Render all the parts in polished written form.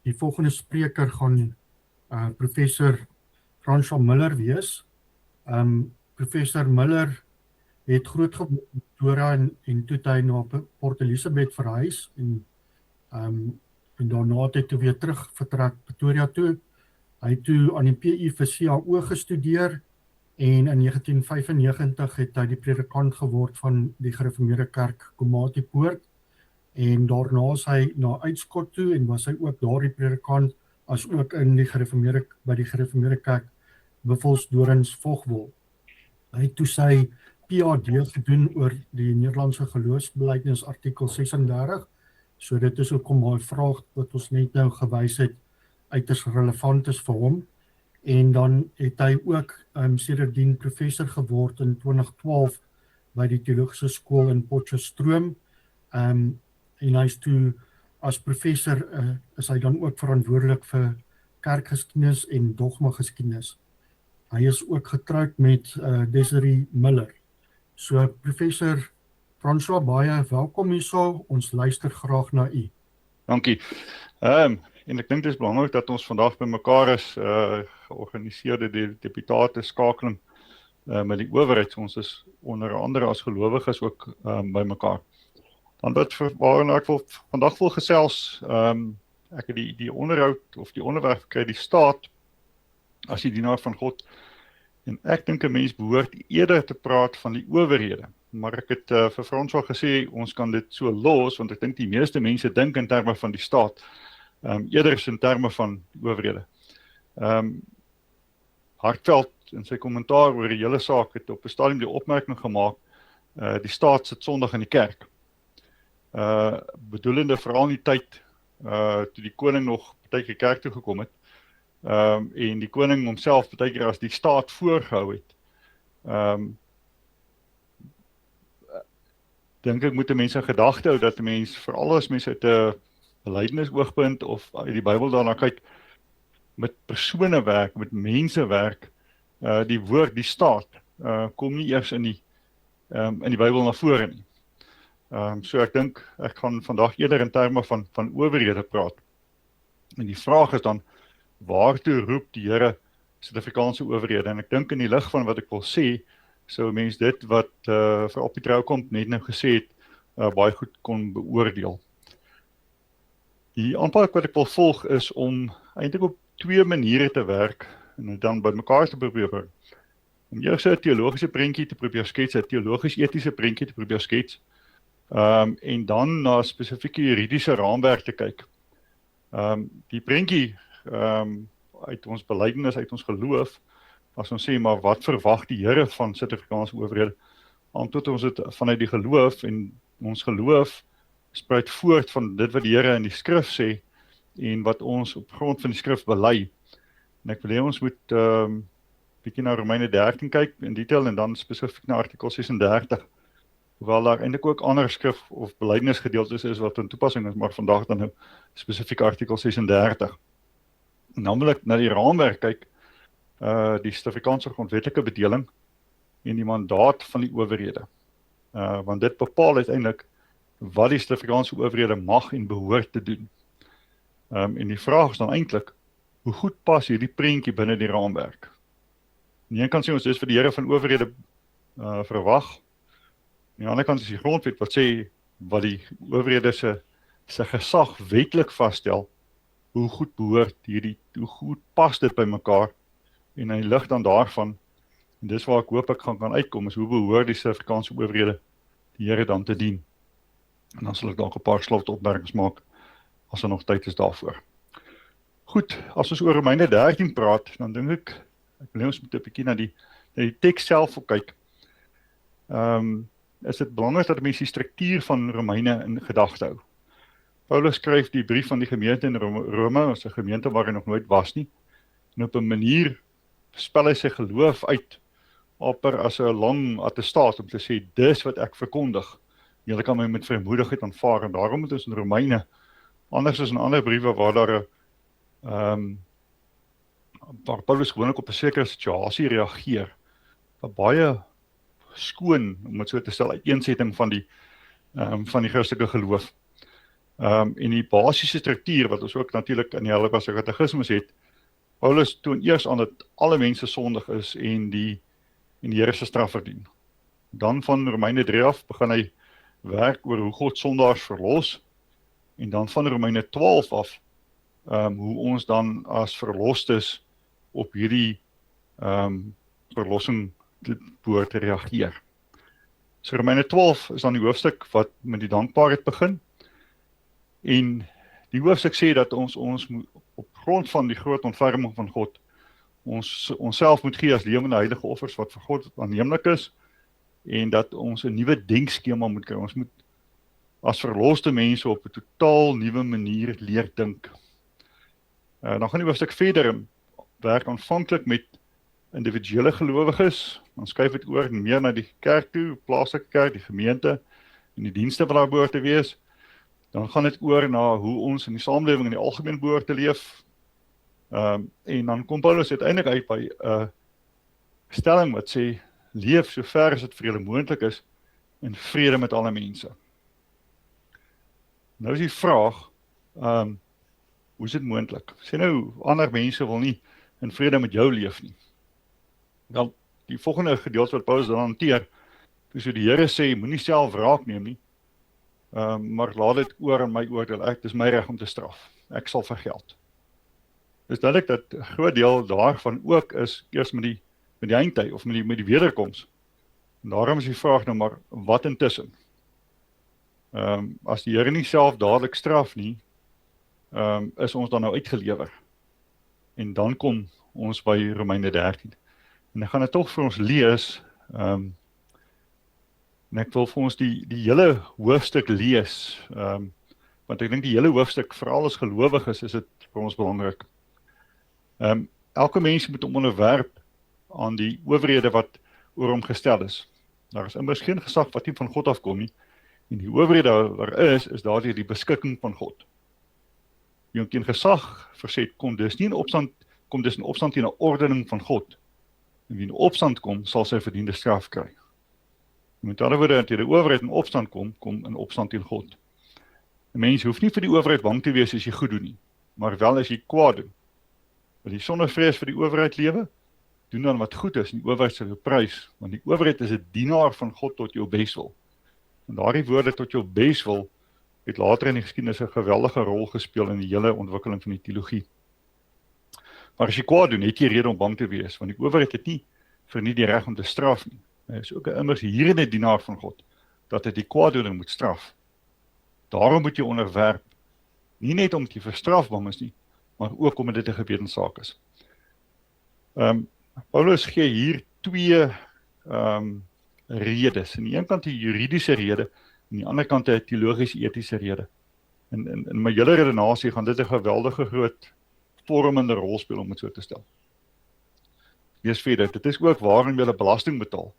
Die volgende spreker gaan professor François Miller wees. Professor Miller het groot geword in Pretoria en toe het hy na Port Elizabeth verhuis en daarna het hy toe weer terug vertrek Pretoria toe. Hy het toe aan die PU vir CAO gestudeer en in 1995 het hy die predikant geword van die Gereformeerde Kerk Komatipoort en daarna is hy na Uitskot toe en was hy ook daar die predikant as ook in die by die Gereformeerde Kerk Buffelsdorens Vogwel. Hy het toe sy PhD gedoen oor die Nederlandse geloofsbelijdenis artikel 36, so dit is ook om hy vraag wat ons net nou gewys het uiters relevant is vir hom. En dan het hy ook sedertdien professor geword in 2012 by die Theologische Skool in Potchefstroom. En hy is toe as professor is hy dan ook verantwoordelik vir kerkgeskiedenis en dogmageskiedenis. Hy is ook getroud met Desiree Miller. So professor François, baie welkom hierso. Ons luister graag na u. Dankie. En ek dink dit is belangrik dat ons vandag by mekaar is, georganiseerde deputate skakeling met die owerheid. Ons is onder andere as gelowiges ook by mekaar. Dan waarin ek vandag wil gesels, ek het die onderhoud of die onderwerp gekry, die staat as die dienaar van God. En ek dink 'n mens behoort eerder te praat van die owerhede. Maar ek het vir François gesê, ons kan dit so los, want ek dink die meeste mense dink in terme van die staat, eerder is in terme van die owerhede. Hartveld in sy kommentaar oor die hele saak het op 'n stadium die opmerking gemaak, die staat sit sondig in die kerk. Bedoelende veral in die tyd, toe die koning nog partykeer kerk toe gekom het, en die koning homself partykeer as die staat voorgehou het. Dink ek moet die mense in gedagte hou dat die mens, veral as mense uit 'n belydenis oogpunt of uit die Bybel daarna kyk, met persone werk, met mense werk, die woord, die staat, kom nie eers in die Bybel na vore nie. So ek dink, ek gaan vandag eerder in terme van owerhede praat. En die vraag is dan, waartoe roep die Here Suid-Afrikaanse owerhede? En ek dink in die lig van wat ek wil sê, sou mens dit wat vir op die troukom net nou gesê het, baie goed kon beoordeel. Die aanpak wat ek wil volg is om eintlik op twee maniere te werk en dan by mekaar te probeer. Om eers 'n teologiese prentjie te probeer skets, 'n teologies-etiese prentjie te probeer skets, en dan na spesifieke juridiese raamwerk te kyk. Die prentjie uit ons belydenis, uit ons geloof, as ons sê, maar wat verwag die Here van Suid-Afrikaanse owerhede? Antwoord ons dit vanuit die geloof, en ons geloof spruit voort van dit wat die Here in die skrif sê, en wat ons op grond van die skrif bely. En ek wil hê ons moet bietjie na Romeine 13 kyk in detail, en dan spesifiek na artikel 36, hoewel daar eintlik ook ander skrif of belydenisgedeeltes is wat in toepassing is, maar vandag dan nou spesifiek artikel 36. Namelik na die raamwerk kyk, die Suid-Afrikaanse grondwetlike bedeling en die mandaat van die owerhede. Want dit bepaal uiteindelik wat die Suid-Afrikaanse owerhede mag en behoort te doen. En die vraag is dan eintlik, hoe goed pas hierdie prentjie binne die raamwerk? Aan die een kant sê ons dis vir die Here van owerhede verwag. Aan die ander kant is die grondwet wat sê wat die owerhede se gesag wetlik vasstel, hoe goed behoort hoe goed pas dit by mekaar, en in die lig dan daarvan, en dis waar ek hoop ek kan uitkom, is hoe behoort die Suid-Afrikaanse owerhede die Here dan te dien. En dan sal ek dalk 'n paar slotopmerkings maak, as er nog tyd is daarvoor. Goed, as ons oor Romeine 13 praat, dan dink ek wil ons moet 'n bietjie na die teks self kyk. Is dit belangrik dat mense die struktuur van Romeine in gedagte hou. Paulus skryf die brief van die gemeente in Rome, as 'n gemeente waar hy nog nooit was nie, en op 'n manier spel hy sy geloof uit, amper as 'n lang attestaat om te sê, dis wat ek verkondig. Julle kan my met vrymoedigheid aanvaar, en daarom moet ons in Romeine, anders as in ander briewe waar daar waar Paulus gewoonlik op 'n sekere situasie reageer, 'n baie skoon, om dit so te stel, uiteensetting van die Christelike geloof. En die basiese struktuur wat ons ook natuurlik in die Heidelbergse Katekismus het, Paulus toon eers aan dat alle mense sondig is en die Here se straf verdien. Dan van Romeine 3 af begin hy werk oor hoe God sondaars verlos, en dan van Romeine 12 af, hoe ons dan as verlostes op hierdie verlossing behoort te reageer. So Romeine 12 is dan die hoofstuk wat met die dankbaarheid begin, en die hoofstuk sê dat ons moet op grond van die groot ontferming van God, onsself moet gee as lewende heilige offers wat vir God aanneemlik is, en dat ons 'n nuwe denkskema moet kry. Ons moet as verloste mense op 'n totaal nuwe manier leer dink. Dan gaan die hoofstuk verder en werk aanvanklik met individuele gelowiges, dan skuif dit oor meer na die kerk toe, plaaslike kerk, die gemeente, en die dienste wat daar behoort te wees. Dan gaan dit oor na hoe ons in die samelewing in die algemeen behoort te leef. En dan kom Paulus uiteindelik uit by 'n stelling wat sê, leef so ver as dit vir julle moontlik is, in vrede met alle mense. Nou is die vraag, hoe is dit moontlik? Sê nou, ander mense wil nie in vrede met jou leef nie. Wel, die volgende gedeelte wat Paulus dan hanteer, so die Here sê, moenie self wraak neem nie, maar laat dit oor aan my oordeel, dis my reg om te straf, ek sal vergeld. Dis duidelik dat 'n groot deel daarvan ook is eers met die eindtyd of met die wederkoms. En daarom is die vraag nou maar, wat intussen? As die Here nie self dadelik straf nie, is ons dan nou uitgelewer. En dan kom ons by Romeine 13. En ek gaan dit tog vir ons lees, en ek wil vir ons die hele hoofstuk lees, want ek dink die hele hoofstuk, veral as gelowiges, is dit vir ons belangrik. Elke mens moet hom onderwerp aan die owerhede wat oor hom gestel is. Daar is immers geen gesag wat nie van God afkom nie, en die owerhede waar is daardeur die beskikking van God. Wie hom teen gesag verset, kom dus in opstand teen 'n ordening van God. En wie in opstand kom, sal sy verdiende straf kry. Met ander woorde, as die owerheid in opstand kom in opstand teen God. 'n Mens hoef nie vir die owerheid bang te wees as jy goed doen nie, maar wel as jy kwaad doen. Wil jy sonder vrees vir die owerheid lewe? Doen dan wat goed is en die owerheid sal jou prys, want die owerheid is 'n dienaar van God tot jou beswil. En daardie woorde tot jou beswil het later in die geskiedenis 'n geweldige rol gespeel in die hele ontwikkeling van die teologie. Maar as jy kwaad doen, het jy rede om bang te wees, want die owerheid het nie verniet die reg om te straf nie. Hy is ook 'n immers hierende dienaar van God, dat hy die kwaaddoener moet straf. Daarom moet jy onderwerp, nie net omdat jy vir straf bang is nie, maar ook omdat dit 'n gewetenssaak is. Paulus gee hier twee redes. Aan die een kant die juridiese rede, aan die ander kant 'n teologies-etiese rede. In my hele redenasie gaan dit 'n geweldige groot vormende rol speel om dit so te stel. Lees verder, dit is ook waarom jy belasting betaal,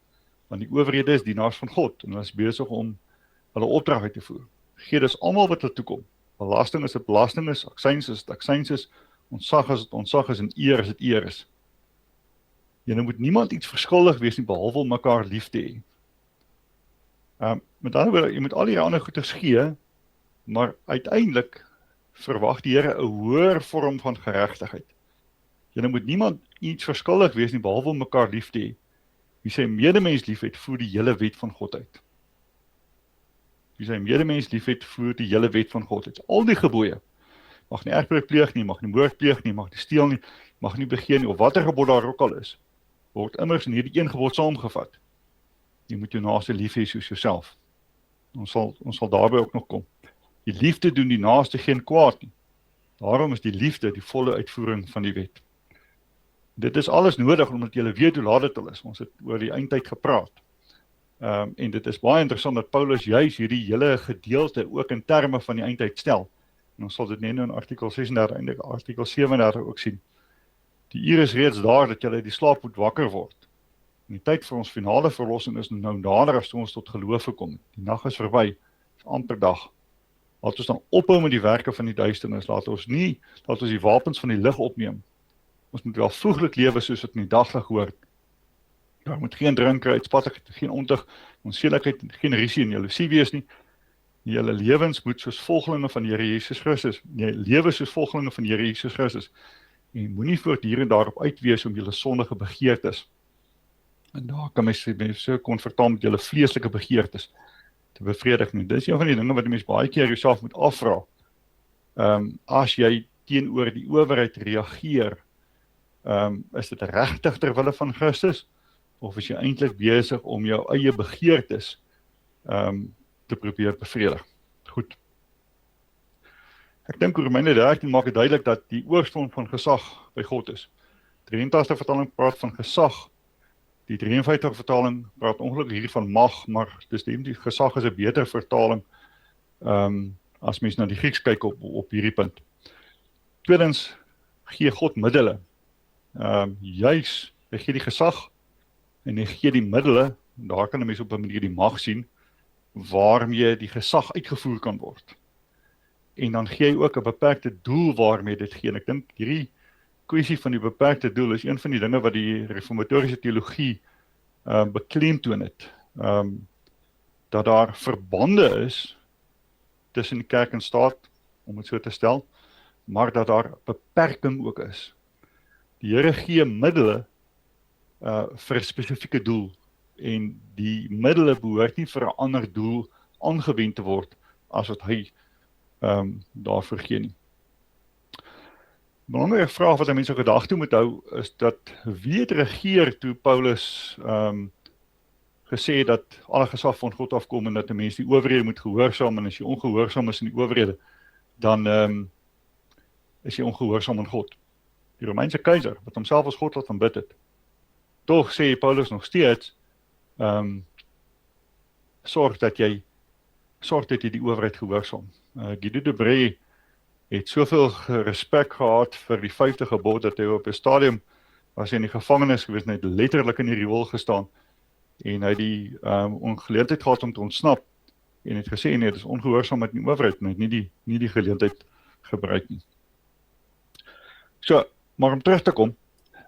want die owerhede is dienaars van God en hulle is besig om hulle opdrag uit te voer. Gee dus almal wat hulle toekom. Belasting is dit belasting is, aksies is dit aksies is, ontsag is dit ontsag is en eer is dit eer is. Jy moet niemand iets verskuldig wees nie, behalwe om mekaar lief te hê. Met ander woorde, jy moet al die ander goeders gee, maar uiteindelik verwag die Here 'n hoër vorm van geregtigheid. Jy moet niemand iets verskuldig wees nie, behalwe om mekaar lief te hê. Wie sy medemens liefhet, voer die hele wet van God uit. Wie sy medemens liefhet, voer die hele wet van God uit. Al die gebooie. Mag nie egbreek pleeg nie, mag nie moord pleeg nie, mag nie steel nie, mag nie begeer nie, of watter gebod daar ook al is, word immers in hierdie een gebod saamgevat. Jy moet jou naaste lief hê soos jouself. Ons sal daarby ook nog kom. Die liefde doen die naaste geen kwaad nie. Daarom is die liefde die volle uitvoering van die wet. Dit is alles nodig, omdat jy weet hoe laat dit al is. Ons het oor die eindtyd gepraat. En dit is baie interessant dat Paulus juis hierdie hele gedeelte ook in terme van die eindtyd stel. En ons sal dit net nou in artikel 36 en artikel 37 ook sien. Die uur is reeds daar dat jy uit die slaap moet wakker word. En die tyd vir ons finale verlossing is nou nader as toe ons tot geloof gekom. Die nag is verby, is amper dag. Laat ons dan ophou met die werke van die duisternis, laat ons die wapens van die lig opneem. Ons moet wel vroeglik lewe soos dit in die daglig hoort. Daar moet geen drinkerheid, spattigheid, geen ontug, onsedelikheid, geen rusie en jaloesie wees nie. Julle lewens moet soos volgelinge van die Here Jesus Christus, lewe soos volgelinge van die Here Jesus Christus. En moenie voortdurend daarop uitwees om julle sondige begeertes. En daar kan mens so kon vertaal met julle vleeslike begeertes te bevredig nie. Dis een van die dinge wat die mens baie keer jouself moet afvra. As jy teenoor die owerheid reageer, is dit regtig ter wille van Christus, of is jy eintlik besig om jou eie begeertes te probeer bevredig? Goed. Ek dink Romeine 13 maak dit duidelik dat die oorsprong van gesag by God is. Die 83 vertaling praat van gesag. Die 53 vertaling praat ongelukkig hier van mag, maar dis die gesag is 'n beter vertaling as mens na die Grieks kyk op hierdie punt. Tweedens, gee God middele. Juis, hy gee die gesag en hy gee die middele, en daar kan 'n mens op 'n manier die mag sien, waarmee die gesag uitgevoer kan word. En dan gee hy ook 'n beperkte doel waarmee dit gee. En ek dink hierdie kwessie van die beperkte doel is een van die dinge wat die reformatoriese teologie beklemtoon het. Dat daar verbande is tussen die kerk en staat, om het so te stel, maar dat daar beperking ook is. Die Here gee middele vir 'n spesifieke doel, en die middele behoort nie vir 'n ander doel aangewend te word as wat hy daarvoor gee nie. Belangrike vraag wat mense gedagte moet hou, is dat wie het regeer toe Paulus gesê het dat alle gesag van God afkom en dat 'n mens die owerhede moet gehoorsaam, en as jy ongehoorsaam is in die owerhede, dan is jy ongehoorsaam aan God. Die Romeinse keiser, wat homself as God laat aanbid het. Tog sê Paulus nog steeds, sorg dat jy die owerheid gehoorsaam. Guido de Brey het soveel respek gehad vir die 5de gebod, dat hy op 'n stadium was hy in die gevangenis gewees, en hy het letterlik in die riool gestaan, en hy het die ongeleentheid gehad om te ontsnap, en het gesê, nee, dit is ongehoorsaamheid in die owerheid, en hy het nie die geleentheid gebruik nie. So, maar om terug te kom,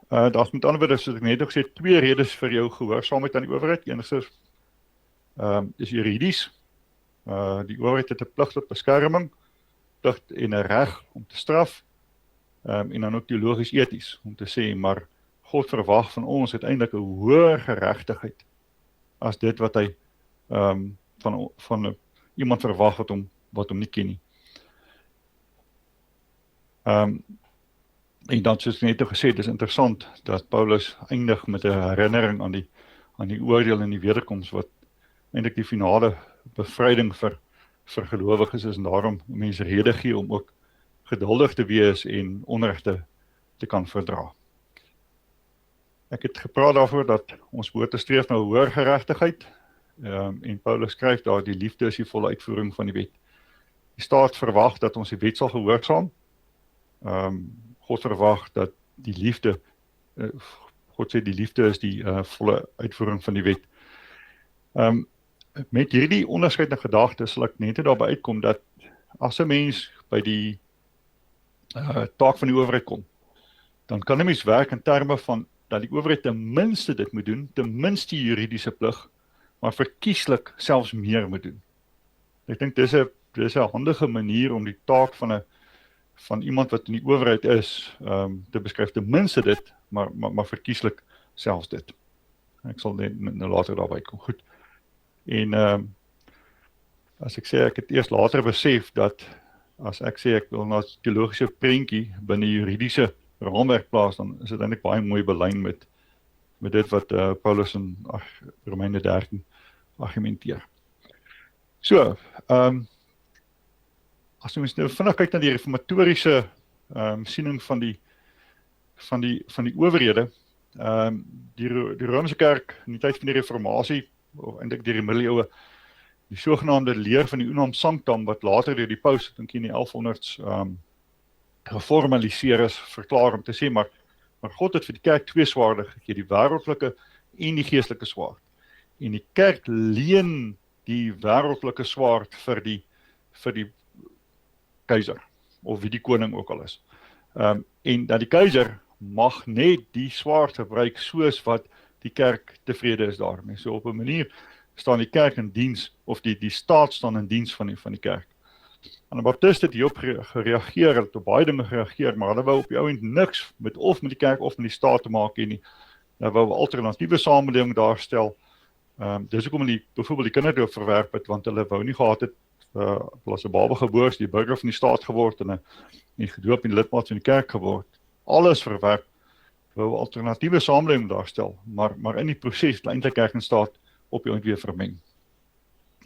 daar's met ander woorde, soos ek net ook sê, 2 redes vir jou gehoorsaamheid aan die owerheid. Enigstens is juridies, die owerheid het 'n plig tot beskerming, plig en 'n reg om te straf, en dan ook teologies eties, om te sê, maar God verwag van ons uiteindelik 'n hoër geregtigheid, as dit wat hy van iemand verwag wat hom nie ken nie. En dan soos net gesê, dit is interessant dat Paulus eindig met 'n herinnering aan die oordeel en die wederkoms, wat eintlik die finale bevryding vir gelowiges is, en daarom mense rede gee om ook geduldig te wees en onreg te kan verdra. Ek het gepraat daarvoor dat ons behoort te streef na hoër geregtigheid, en Paulus skryf daar, die liefde is die volle uitvoering van die wet. Die staat verwag dat ons die wet sal gehoorsaam. God verwag dat die liefde, God sê die liefde is die volle uitvoering van die wet. Met hierdie onderskeid in gedagte sal ek net daarby uitkom dat as 'n mens by die taak van die owerheid kom, dan kan 'n mens werk in terme van dat die owerheid ten minste dit moet doen, ten minste die juridiese plig, maar verkieslik selfs meer moet doen. Ek dink dis 'n handige manier om die taak van iemand wat in die owerheid is, te beskryf, ten minste dit, maar verkieslik selfs dit. Ek sal net later daarby kom. Goed. En as ek sê, ek het eers later besef dat as ek sê ek wil na teologiese prentjie binne juridiese raamwerk plaas, dan is dit eintlik baie mooi belyn met dit wat Paulus in Romeine 13 argumenteer. So, as ons nou vinnig kyk na die reformatoriese siening van die owerhede, die Romeinse kerk in die tyd van die reformatie, of eintlik deur die middeleeue, die sogenaamde leer van die unam sanctam, wat later deur die paus, dink in die 1100s, geformaliseer is, verklaar om te sê, maar God het vir die kerk 2 swaarde gegee, die wêreldlike en die geestelike swaard. En die kerk leen die wêreldlike swaard vir die keiser, of wie die koning ook al is. En dat die keiser mag net die swaard gebruik soos wat die kerk tevrede is daarmee. So op 'n manier staan die kerk in diens, of die staat staan in diens van die kerk. En die Baptiste het hierop gereageer, het op baie dinge gereageer, maar hulle wou op die ou end niks met die kerk of met die staat te maak hê nie. Hulle wou 'n alternatiewe samelewing daarstel. Dis hoekom hulle byvoorbeeld die kinderdoop verwerp het, want hulle wou nie gehad het, as 'n baba gebore is, die burger van die staat geword en gedoop en lidmaat van die kerk geword. Alles verwerp, wou 'n alternatiewe samelewing daarstel, maar in die proses, eintlik kerk en staat op die eind weer vermeng.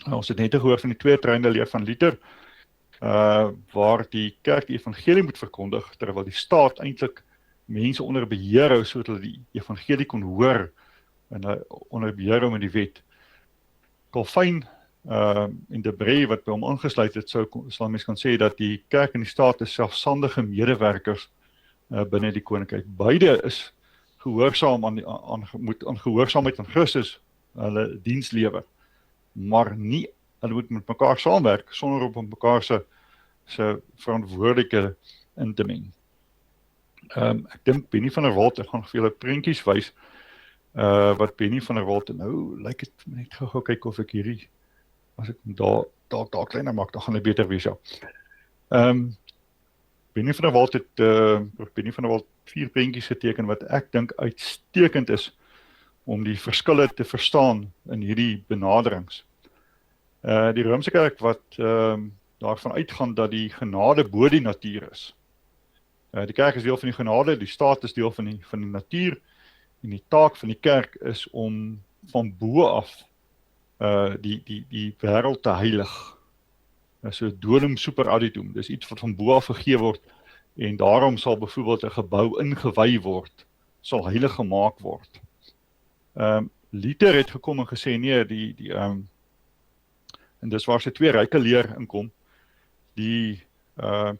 Ons het net gehoor van die twee treine leer van Luther, waar die kerk die evangelie moet verkondig, terwyl die staat eintlik mense onder beheer hou, sodat hulle die evangelie kon hoor, en onder beheer hou met die wet. Calvin en de Brey, wat by hom aangesluit het, sal mens kan sê dat die kerk en die staat is selfstandige medewerkers binne die koninkryk. Beide is gehoorsaam moet aan gehoorsaamheid aan Christus hulle diens lewer, maar nie, hulle moet met mekaar saamwerk, sonder op mekaar se verantwoordelike in te meng. Ek dink Benny van der Walt, ek gaan vir julle prentjies wys, wat Benny van der Walt, nou lyk het net gou kyk of ek hierdie, as ek daar kleiner maak, dan gaan dit beter wees, ja. Benny van der Walt het, Benny van der Walt 4 prentjies geteken, wat ek dink uitstekend is, om die verskille te verstaan in hierdie benaderings. Die Romeinse kerk wat daarvan uitgaan dat die genade bo die natuur is. Die kerk is deel van die genade, die staat is deel van die natuur, en die taak van die kerk is om van bo af die wêreld te heilig. So dolum super additum, dis iets wat van bo af gegee word, en daarom sal byvoorbeeld 'n gebou ingewy word, sal heilig gemaak word. Luther het gekom en gesê, nee, en dis waar sy twee ryke leer inkom, die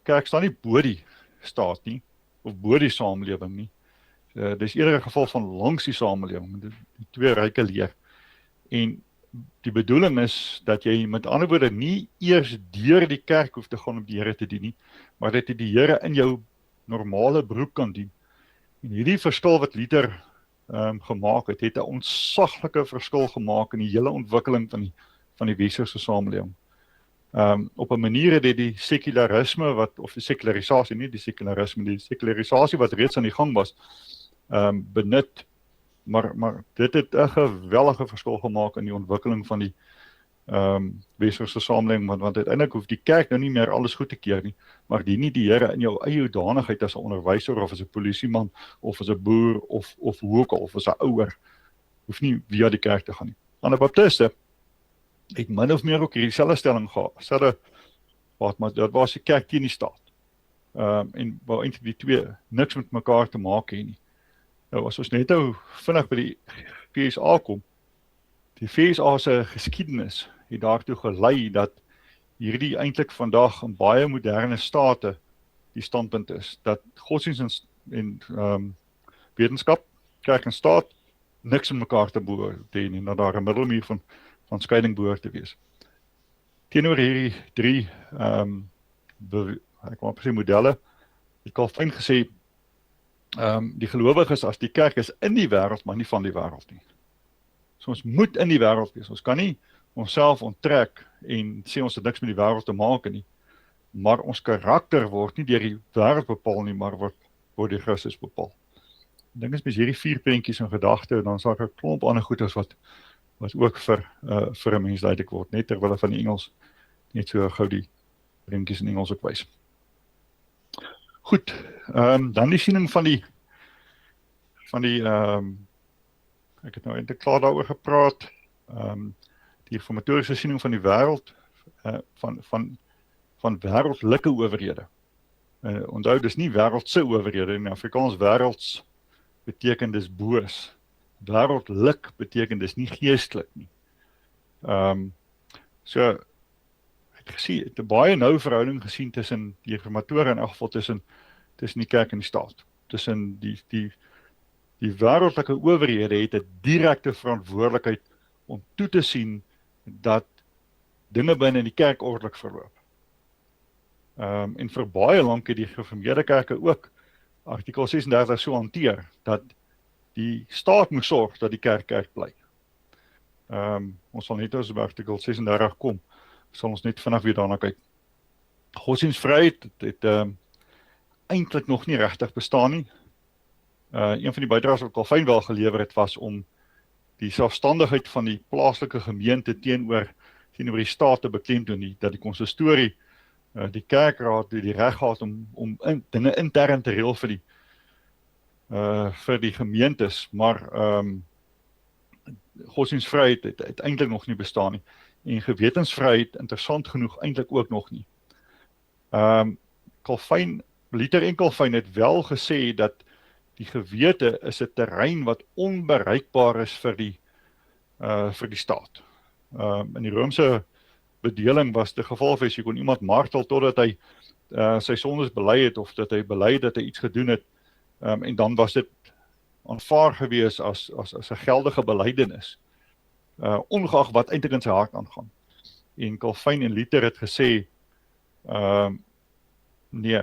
kerk staan nie bo die staat nie, of bo die samelewing nie. Dis eerder 'n geval van langs die samelewing, die twee ryke leer. En die bedoeling is, dat jy met ander woorde nie eers deur die kerk hoef te gaan om die Here te dien nie, maar dat jy die Here in jou normale beroep kan dien. En hierdie verskil wat Luther gemaak het 'n ontsaglike verskil gemaak in die hele ontwikkeling van die westerse samelewing. Op 'n manier het die sekularisme of die sekularisasie, nie die sekularisme, die sekularisasie wat reeds aan die gang was, benut, maar dit het 'n geweldige verskil gemaak in die ontwikkeling van die westerse samelewing, want uiteindelik hoef die kerk nou nie meer alles goed te keer nie, maar dien nie die Here in jou eie hoedanigheid as 'n onderwyser, of as 'n polisieman, of as 'n boer, of hoe ook al, of as 'n ouer, hoef nie via die kerk te gaan nie. Aan 'n Baptiste het min of meer ook hierdie selfde stelling gehad, maar dat was die kerk teen die staat, en wou eintlik die twee niks met mekaar te maak hê nie. Nou, as ons net nou vinnig by die FSA kom, die FSA se geskiedenis het daartoe gelei dat hierdie eintlik vandag in baie moderne state die standpunt is, dat godsdienst en wetenskap, kerk en staat, niks in mekaar te behoort te hê nie, dat daar 'n middelmuur van skeiding behoort te wees. Teenoor hierdie 3 ek wil presies modelle, het Calvin gesê, die gelowiges as die kerk is in die wêreld, maar nie van die wêreld nie. So ons moet in die wêreld wees, ons kan nie onsself onttrek en sê ons het niks met die wêreld te maak nie, maar ons karakter word nie deur die wêreld bepaal nie, maar word deur Christus bepaal. Ek dink as mens hierdie 4 prentjies in gedagte, dan sal ek 'n klomp ander goeders wat ook vir 'n mens duidelik word, net terwyl van die Engels, net so gou die prentjies in Engels ook wys. Goed, dan die siening van die ek het nou eintlik klaar daaroor gepraat, die reformatoriese siening van die wêreld, van wêreldlike owerhede. Onthou, dis nie wêreldse owerhede, in Afrikaans wêrelds beteken dis boos. Wêreldlik beteken dis nie geestelik nie. So, ek het gesien, het 'n baie nou verhouding gesien tussen die reformatore, in elk geval tussen die kerk en die staat. Tussen die wêreldlike owerhede het 'n direkte verantwoordelikheid om toe te sien dat dinge binne die kerk ordelik verloop. En vir baie lank het die gereformeerde kerke ook artikel 36 so hanteer, dat die staat moet sorg dat die kerk bly. Ons sal net as by artikel 36 kom, sal ons net vinnig weer daarna kyk. Godsdienstvryheid het eintlik nog nie regtig bestaan nie. Een van die bydraes wat Calvin wel gelewer het, was om die selfstandigheid van die plaaslike gemeente teenoor die staat te beklemtoon, dat die konsistorie, die kerkraad, die reg gehad om dinge intern te reël vir die gemeentes, maar godsdienstvryheid het eintlik nog nie bestaan nie. En gewetensvryheid, interessant genoeg, eintlik ook nog nie. Luther en Calvin het wel gesê dat die gewete is 'n terrein wat onbereikbaar is vir die staat. In die Romeinse bedeling was die geval wees, jy kon iemand martel totdat hy sy sondes bely het, of dat hy bely dat hy iets gedoen het, en dan was dit aanvaar gewees as 'n geldige belydenis, ongeag wat eintlik in sy hart aangaan. En Calvin en Luther het gesê, nee,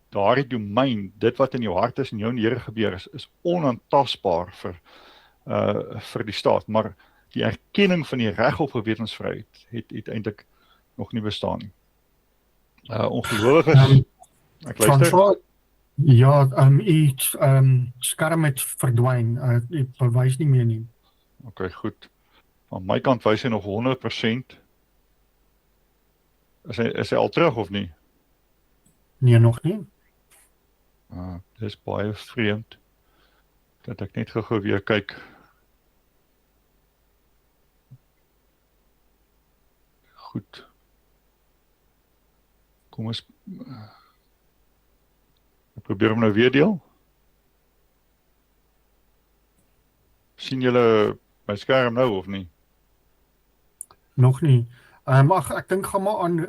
daardie domein, dit wat in jou hart is en jou en die Here gebeur is onaantastbaar vir die staat, maar die erkenning van die reg op gewetensvryheid het eintlik nog nie bestaan nie. Ongelowiges, ek luister. Ja, iets skerm het verdwyn, die bewys nie meer nie. Okay, goed. Aan my kant wys hy nog 100%. Is hy al terug of nie? Nee, nog nie. Dis baie vreemd, dat ek net gou weer kyk. Goed. Kom ons ek probeer hom nou weer deel. Sien julle my skerm nou of nie? Nog nie. Ek dink gaan maar aan,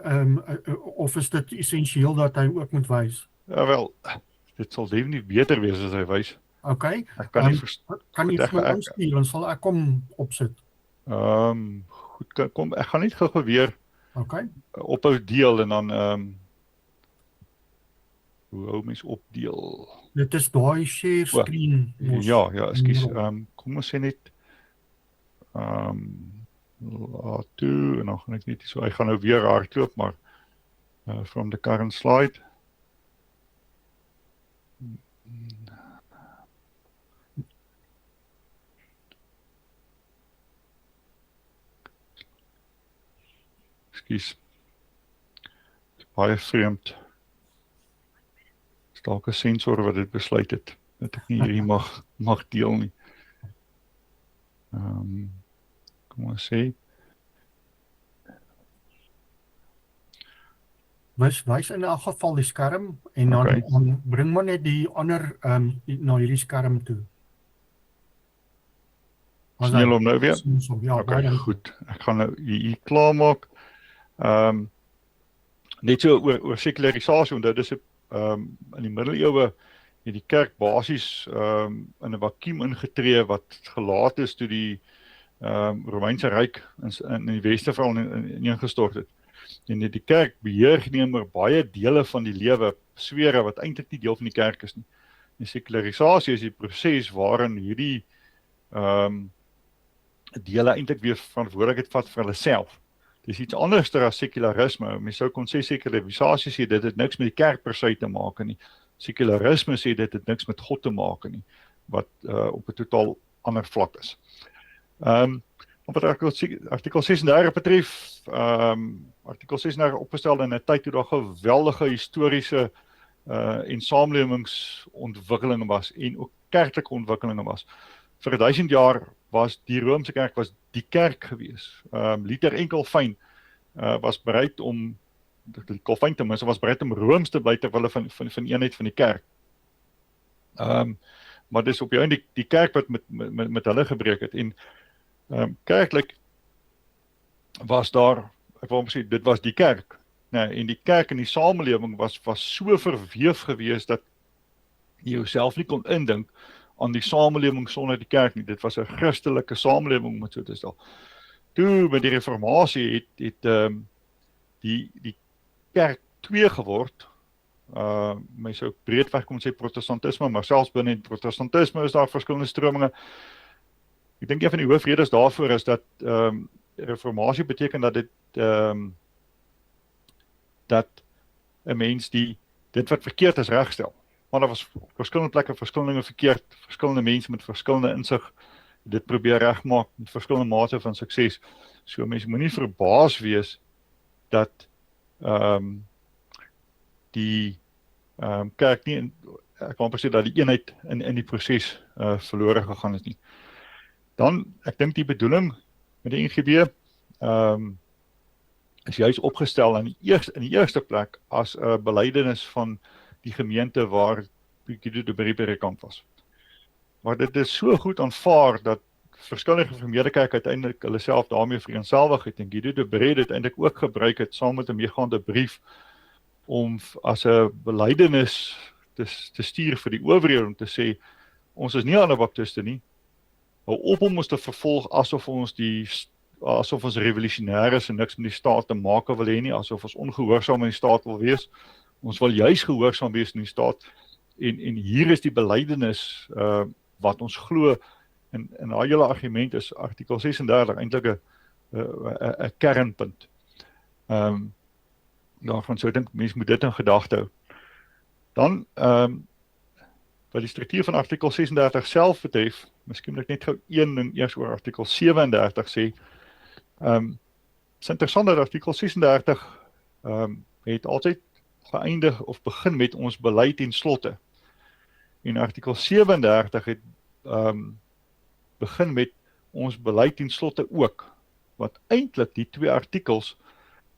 of is dit essensieel dat hy ook moet wys? Ja wel, dit sal definitief beter wees as hy wys. Okay. Ek kan nie verstaan. Kan jy vir my aanstuur, dan sal ek hom opsit. Goed, kom, ek gaan net gou weer ophou deel en dan hoe hou mens opdeel? Dit is daai share screen. Ja, ekskuus. Kom ons sê net laat toe, en dan gaan ek net so, ek gaan nou weer hardloop, maar from the current slide. Ekskuus. Baie vreemd. Is dalk 'n sensor wat dit besluit het, dat ek nie hierdie mag deel nie. Kom ons sê. Wys in elk geval die skerm, en dan bring maar net die ander na hierdie skerm toe. Sien julle hom nou weer? Ja, okay, goed. Ek gaan nou hier klaar maak. Net so oor sekularisasie, want dit is in die middeleeue het die kerk basies in 'n vakuum ingetree wat gelaat is toe die Romeinse ryk in die weste veral ingestort het. En die kerk beheer neem oor baie dele van die lewe, sfere wat eintlik nie deel van die kerk is nie. Die sekularisasie is die proses waarin hierdie dele eintlik weer verantwoordelikheid vat vir hulle self. Dis iets anders as sekularisme. Mens sou kon sê sekularisasie sê dit het niks met die kerk per se te maak nie. Sekularisme sê dit het niks met God te maak nie, wat op 'n totaal ander vlak is. Wat artikel 36 betref, artikel 36 opgestel in 'n tyd toe daar geweldige historiese en samelewingsontwikkelinge was en ook kerklike ontwikkelinge was. Vir 1000 jaar was die Romeinse kerk die kerk gewees. Luther en Calvin was bereid om, Calvin ten minste was bereid om Rooms te bly ter wille van eenheid van die kerk. Maar dis op die einde die kerk wat met hulle gebreek het. En kerklik was daar, ek wil sê, dit was die kerk. En die kerk in die samelewing was so verweef gewees dat jy jouself nie kon indink aan die samelewing sonder die kerk nie. Dit was 'n Christelike samelewing, om dit so te stel. Toe met die reformatie het die kerk twee geword. Mens sou breed weg kom sê protestantisme, maar selfs binne die protestantisme is daar verskillende strominge. Ek dink een van die hoofredes daarvoor is dat reformatie beteken dat dat 'n mens dit wat verkeerd is regstel. Maar daar was op verskillende plekke verskillende verkeerd, verskillende mense met verskillende insig dit probeer regmaak met verskillende mate van sukses. So mense moenie verbaas wees dat die kerk nie, ek kan amper sê dat die eenheid in die proses verlore gegaan is nie. Dan, ek dink die bedoeling met die NGB is juist opgestel in die eerste plek as 'n belydenis van die gemeente waar Guido de Brès berekant was. Maar dit is so goed aanvaar dat verskillende gereformeerde kerke uiteindelik hulle self daarmee vereenselwig het en Guido de Brès dit eintlik ook gebruik het saam met 'n meegaande brief om as 'n belydenis te stuur vir die owerhede om te sê ons is nie Anabaptiste nie. Hou op om ons te vervolg asof ons revolusionêr is en niks met die staat te maak wil hê nie, asof ons ongehoorsaam in die staat wil wees. Ons wil juis gehoorsaam wees in die staat en hier is die belydenis wat ons glo en daai hele argument is artikel 36 eintlik 'n kernpunt. Daarvan sou ek dink mense moet dit in gedagte hou. Dan wat die struktuur van artikel 36 self betref, miskien moet ek net gou een ding eers oor artikel 37 sê. Is interessant dat artikel 36 het altyd geëindig of begin met ons beleid en slotte. En artikel 37 het begin met ons beleid en slotte ook, wat eintlik die twee artikels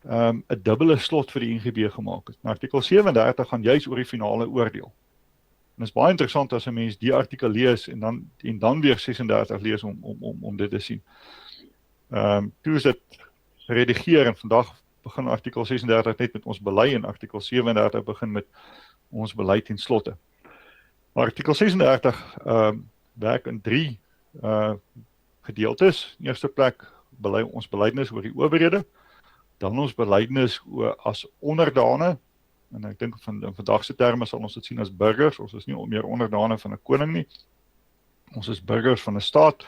'n dubbele slot vir die NGB gemaak het. Artikel 37 gaan juis oor die finale oordeel. En dit is baie interessant as 'n mens die artikel lees en dan weer 36 lees om dit te sien. Toe is dit geredigeer en vandag begin artikel 36 net met ons beleid en artikel 37 begin met ons beleid en slotte. Maar artikel 36 werk in 3 gedeeltes. In eerste plek ons belydenis oor die owerhede, dan ons belydenis as onderdane, en ek dink in vandag se terme sal ons dit sien as burgers, ons is nie meer onderdane van 'n koning nie, ons is burgers van 'n staat,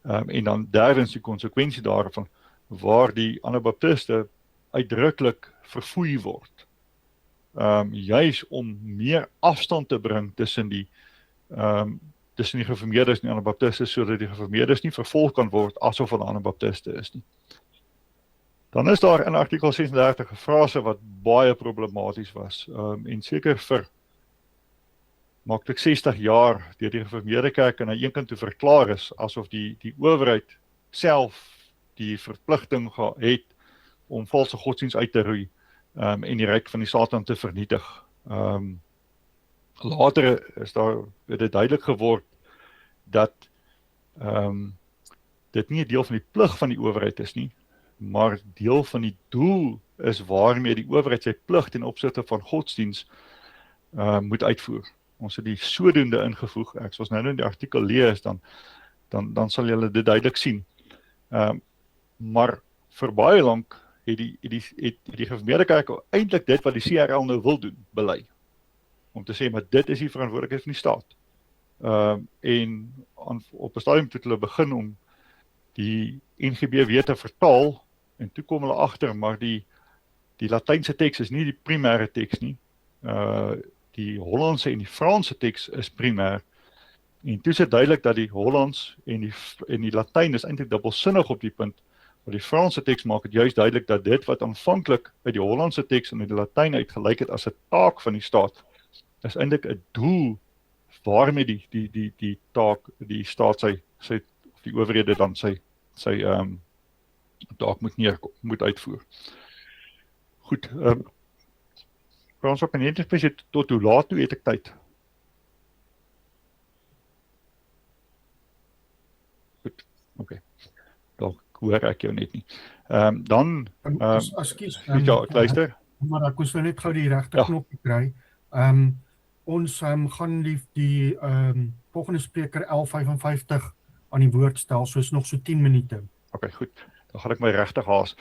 en dan derdens die konsekwensie daarvan, waar die Anabaptiste uitdruklik verfoei word, juis om meer afstand te bring tussen die gereformeerdes en die Anabaptiste, sodat die gereformeerdes nie vervolg kan word asof hulle Anabaptiste is nie. Dan is daar in artikel 36 'n frase wat baie problematies was, en seker vir maklik 60 jaar deur die gereformeerde kerk aan een kant toe verklaar is, asof die owerheid self die verpligting het om valse godsdienst uit te roei, en die ryk van die Satan te vernietig. Later is dit duidelik geword dat dit nie 'n deel van die plig van die owerheid is nie, maar deel van die doel is waarmee die owerheid sy plig ten opsigte van godsdienst moet uitvoer. Ons het die sodoende ingevoeg, ek soos nou in die artikel lees, dan sal julle dit duidelik sien. Maar vir baie lank het die gereformeerde kerk eintlik dit wat die CRL nou wil doen, bely. Om te sê, maar dit is die verantwoordelikheid van die staat. En op 'n stadium toe hulle begin om die NGB weer te vertaal, en toe kom hulle agter, maar die Latynse teks is nie die primêre teks nie. Die Hollandse en die Franse teks is primêr. En toe is dit duidelik dat die Hollands en die Latyn is eintlik dubbelsinnig op die punt. Maar die Franse teks maak het juist duidelik dat dit wat aanvanklik uit die Hollandse teks en uit die Latyn uitgelyk het as 'n taak van die staat, is eintlik 'n doel waarmee die taak, die staat die owerhede dan sy taak moet uitvoer. Goed, Frans op 'n intervisie tot hoe laat toe het ek tyd? Goed, oké. Dalk hoor ek jou net nie. Dan, Ekskuus, ja, ek luister. Maar ek moes nou net gou die regte knop kry. Ons gaan die volgende spreker 11:55 aan die woord stel, soos nog so 10 minute. Oké, goed. Dan gaan ek my regtig haas.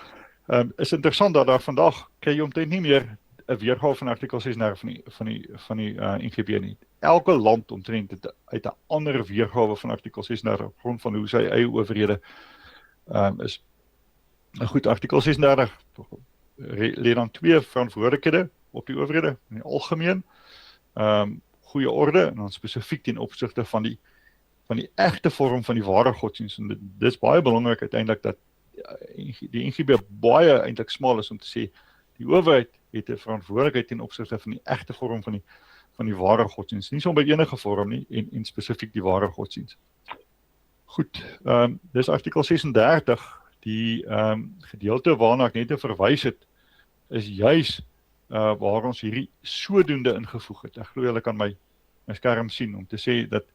Is interessant dat daar vandag kry jy omtrent nie meer 'n weergawe van artikel 36 van die NGB nie. Elke land omtrent het uit 'n ander weergawe van artikel 36 op grond van hoe sy eie owerhede is. Goed, artikel 36 lê dan 2 verantwoordelikhede op die owerhede in die algemeen, goeie orde en dan spesifiek ten opsigte van die egte vorm van die ware godsdienst. En dit is baie belangrik uiteindelik dat die NGB baie eintlik smal is om te sê die owerheid het 'n verantwoordelikheid ten opsigte van die egte vorm van die ware godsdienst, nie sommer enige vorm nie en spesifiek die ware godsdienst. Goed, dis artikel 36, die gedeelte waarna ek net verwys het, is juis waar ons hierdie sodoende ingevoeg het. Ek glo julle kan my skerm sien om te sê dat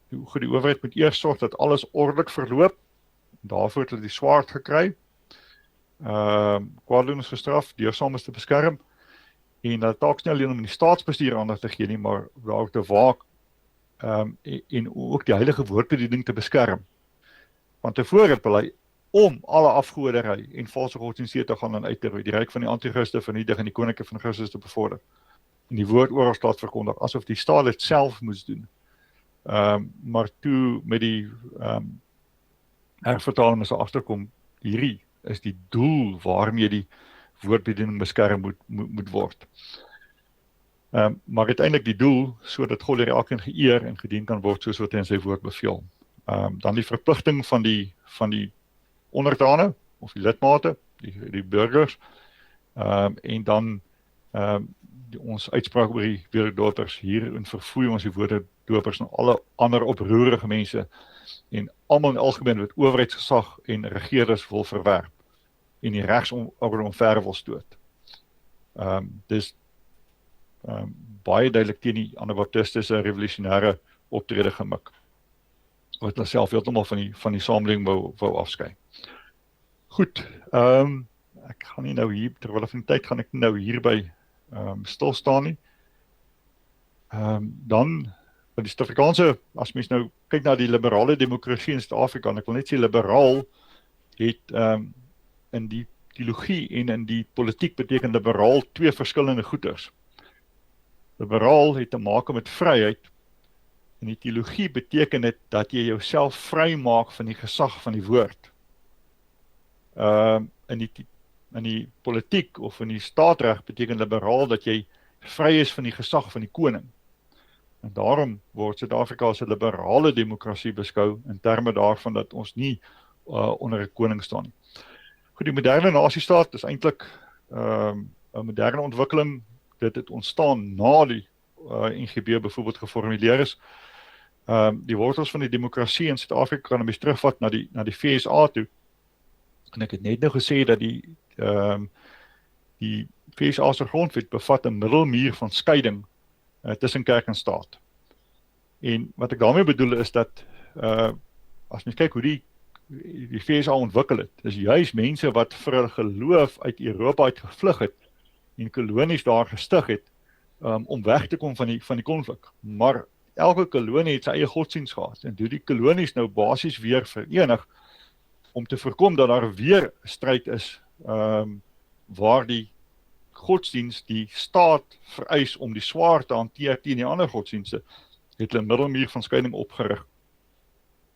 die owerheid moet eers sorg dat alles ordelik verloop, daarvoor het hulle die swaard gekry, kwaaddoeners gestraf, deursaamers te beskerm, en dat taak nie alleen om die staatsbestuur aandag te gee nie, maar ook te waak, en ook die heilige woordbediening te beskerm. Want tevore het hulle om alle afgoderry en valse godsdienste te gaan en uit te roei, die ryk van die antichriste vernietig en die koninke van Christus te bevorder, en die woord oral staat verkondig, asof die staat dit self moes doen. Maar toe met die hervertaling is agterkom, hierdie is die doel waarmee die woordbediening beskerm moet word. Maar uiteindelik die doel, sodat God deur elkeen geëer en gedien kan word, soos wat hy in sy woord beveel. Dan die verpligting van die onderdane, of die lidmate, die burgers, en dan ons uitspraak oor die wereldopers, hierin verfoei ons die woorde dopers en alle ander oproerige mense, en almal in algemeen wat owerheidsgesag en regeerders wil verwerp, en die regsorde omver wil stoot. Dis baie duidelik teen die anabaptistiese revolusionêre optrede gemik, wat hulle self heeltemal van die samelewing wou afskei. Goed, ek gaan nie nou hier, terwyl van die tyd gaan ek nou hierby stil staan nie. Dan, die Suid-Afrikaanse, as mens nou kyk na die liberale demokrasie in Suid-Afrika, en ek wil net sê liberaal het in die teologie en in die politiek beteken liberaal 2 verskillende goeders. Liberaal het te maak met vryheid, en die teologie beteken dit dat jy jouself vry maak van die gesag van die woord. In die politiek of in die staatreg beteken liberaal dat jy vry is van die gesag van die koning. En daarom word Suid-Afrika as 'n liberale demokrasie beskou in terme daarvan dat ons nie onder 'n koning staan nie. Goed, die moderne nasiestaat is eintlik 'n moderne ontwikkeling. Dit het ontstaan na die NGB byvoorbeeld geformuleer is. Die wortels van die demokrasie in Suid-Afrika kan mens terugvat na die FSA toe. En ek het net nou gesê dat die FSA se grondwet bevat 'n middelmuur van skeiding tussen kerk en staat. En wat ek daarmee bedoel is dat as mens kyk hoe die FSA ontwikkel het, is juis mense wat vir hulle geloof uit Europa uit gevlug het en kolonies daar gestig het om weg te kom van die konflik. Maar elke kolonie het sy eie godsdienst gehad en toe die kolonies nou basies weer verenig om te voorkom dat daar weer stryd is waar die godsdienst die staat vereis om die swaard te hanteer teen die ander godsdienste, het hulle 'n middelmuur van skeiding opgerig.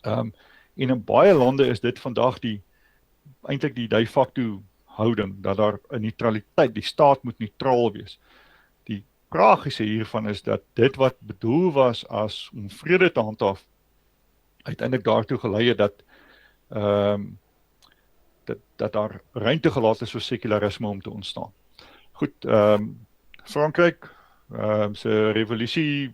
En in baie lande is dit vandag eintlik die de facto houding, dat daar 'n neutraliteit, die staat moet neutraal wees. Die tragiese hiervan is dat dit wat bedoel was as om vrede te handhaaf, uiteindelik daartoe gelei het dat daar ruimte gelaat is vir sekularisme om te ontstaan. Goed, Frankryk, se revolusie,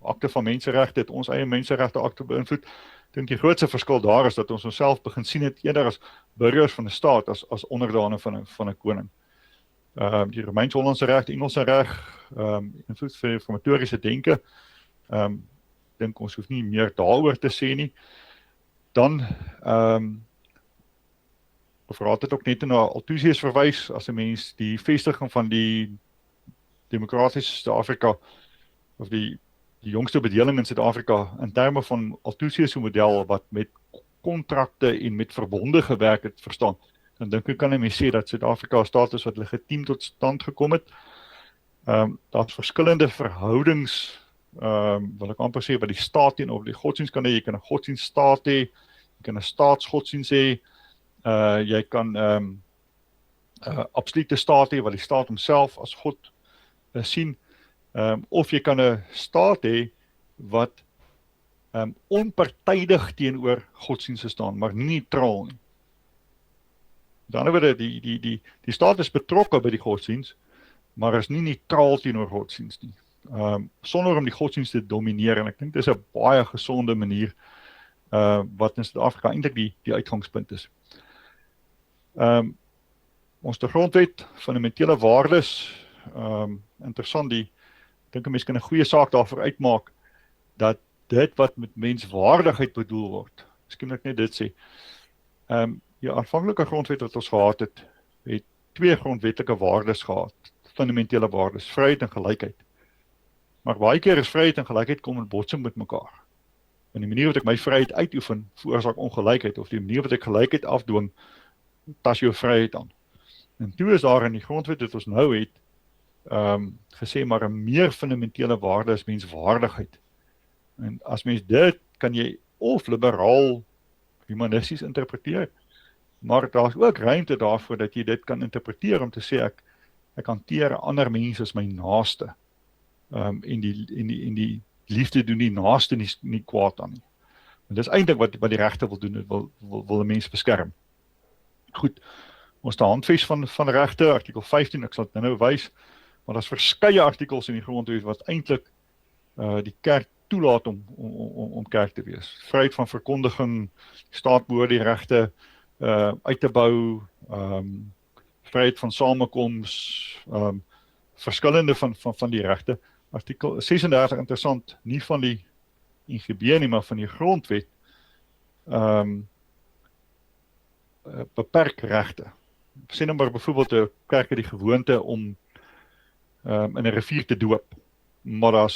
akte van menseregte, het ons eie menseregte akte beïnvloed. Ek dink die grootste verskil daar is dat ons onsself begin sien het eerder as burgers van 'n staat, as onderdane van 'n koning. Die Romeins-Hollandse reg, die Engelse reg, invloed vir reformatoriese denke, dink ons hoef nie meer daaroor te sê nie. Dan, Raad het ook net na Althusius verwys, as 'n mens die vestiging van die demokratiese Suid-Afrika, of die jongste bedeling in Suid-Afrika, in terme van Althusius model, wat met kontrakte en met verbonde gewerk het, verstaan, dan dink ek kan 'n mens sê dat Suid-Afrika 'n staat is wat legitiem tot stand gekom het. Daar's verskillende verhoudings, wil ek amper sê, wat die staat teenoor die godsdienst kan hê. Jy kan 'n godsdienststaat hê, jy kan 'n staatsgodsdienst hê, jy kan absolute staat hê wat die staat homself as God sien, of jy kan 'n staat hê wat onpartydig teenoor godsdienste staan, maar nie neutraal nie. Met ander woorde, die staat is betrokke by die godsdienst, maar is nie neutraal teenoor godsdienst nie. Sonder om die godsdienst te domineer, en ek dink dis 'n baie gesonde manier, wat in Suid-Afrika eintlik die uitgangspunt is. Ons grondwet, fundamentele waardes, interessant, ek dink 'n mens kan 'n goeie saak daarvoor uitmaak, dat dit wat met menswaardigheid bedoel word, miskien ek net dit sê, die aanvanklike grondwet wat ons gehad het, het 2 grondwetlike waardes gehad, fundamentele waardes, vryheid en gelykheid. Maar baie keer is vryheid en gelykheid kom in botsing met mekaar. En die manier wat ek my vryheid uitoefen, veroorsaak ongelykheid, of die manier wat ek gelykheid afdwing, tas jou vryheid aan. En toe is daar in die grondwet wat ons nou het, gesê maar 'n meer fundamentele waarde is menswaardigheid. En as mens dit, kan jy of liberaal humanisties interpreteer, maar daar is ook ruimte daarvoor dat jy dit kan interpreteer om te sê ek hanteer ander mense as my naaste, en die liefde doen die naaste nie kwaad aan nie. En dis eintlik wat die regte wil doen, wil 'n mens beskerm. Goed, ons het 'n handves van regte, artikel 15, ek sal dit nou wys, maar daar's verskeie artikels in die grondwet wat eintlik die kerk toelaat om kerk te wees. Vryheid van verkondiging, die staat behoort die regte uit te bou, vryheid van samekoms, verskillende van die regte. Artikel 36, interessant, nie van die NGB nie, maar van die grondwet, beperk regte. Sê nou maar byvoorbeeld 'n kerk het die gewoonte om in 'n rivier te doop, maar